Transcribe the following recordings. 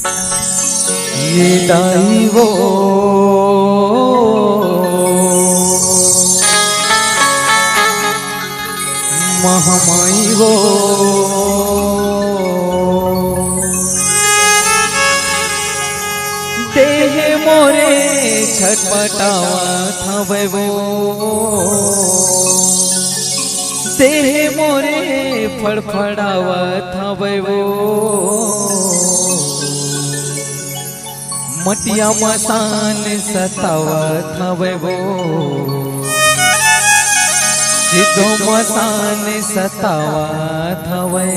ये दाई वो महामाई वो देह मोरे छटपटावा थावे वो देह मोरे फड़फड़ावा थावे वो मटिया मसान सतावा थावे वो सीधो मसान सतावा थावे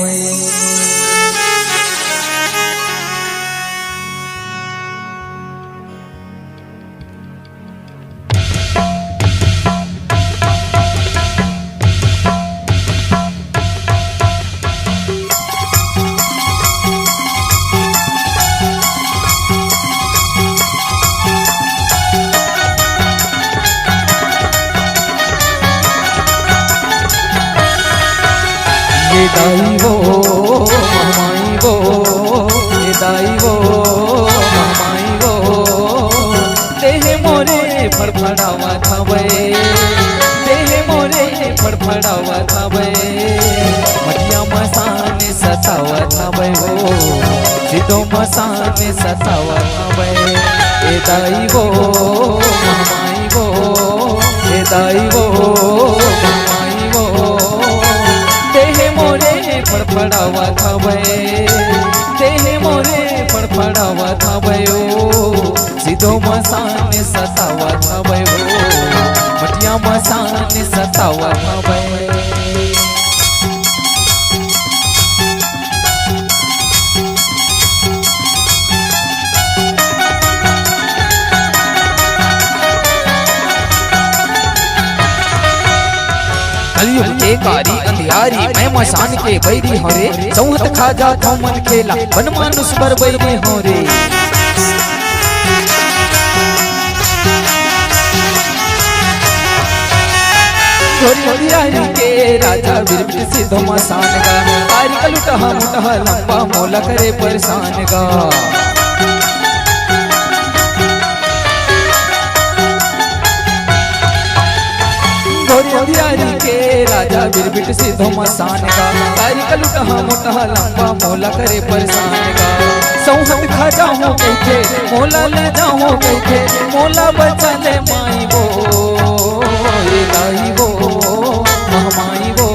ये दाई वो महामाई वो ये दाई वो महामाई वो देह मोरे फड़फड़ावा थावे देह मोरे फड़फड़ावा थावे मटिया मसान सतावा थावे वो सीधो मसान सतावा थावे ये दाई वो महामाई वो ये दाई वो महामाई वो फड़फड़ावा थावे देह मोरे फड़फड़ावा थावे सीधो मसान सतावा थावे मटिया मसान सतावा थावे एक आरी अंधियारी मैं मसान के बैरी हो रे चौहत खाजा थो मन खेला बन मानुष पर बैरी हो रे अंधियारी के राजा वीर सिद्धो मसान का आरी कलुटा मुटा लंबा मोला करे परेशान का अंधियारी के राजा वीर सिद्धो मसान का तारी कलुटा मोटा लंबा मोला करे परेशान का सौहत खा जाऊं कैथे मोला ले जाऊं कैथे मोला बचा ले माई वो ये दाई वो महामाई वो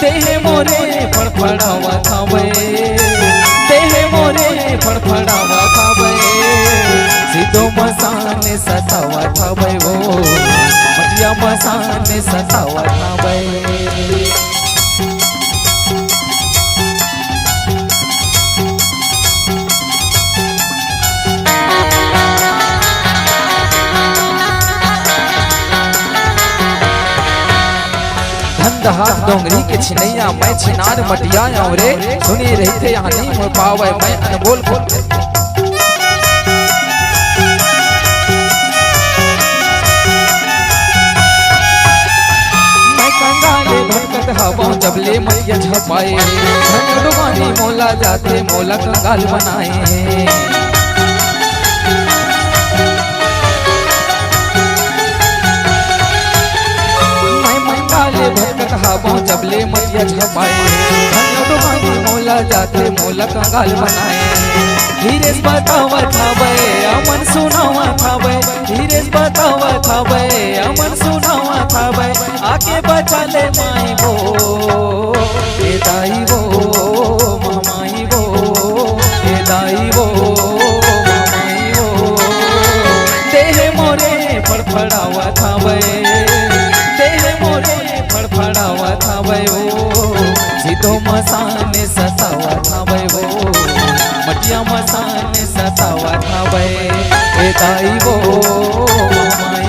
देह मोरे फड़फड़ावा थावे देह मोरे फड़फड़ावा थावे सीधो मसान सतावा थावे वो मटिया मसान सतावा थावे हाथ डोंगरी के छिनैया मैं छिनार मटिया रे सुनी रहते यहाँ नहीं हो पावे मैं अनबोल बोलते मैं कंगाले भटकत हवा जबले मटिया छपाए दुकानी मोला जाते मोला कंगाल बनाए भटकत हवा जबले मटिया छपाए दुकानी मोला जाते मोला कंगाल बनाए धीरे बतावा थावे अमन सुनावा थावे धीरे बतावा थावे अमन सुनावा थावे आके बचा ले माई वो ये दाई वो महामाई वो ये दाई वो महामाई वो देह मोरे फड़फड़ावा थावे फड़फड़ावा थावे सीधो मसान सतावा थावे मटिया मसान सतावा थावे ए दाई वो महामाई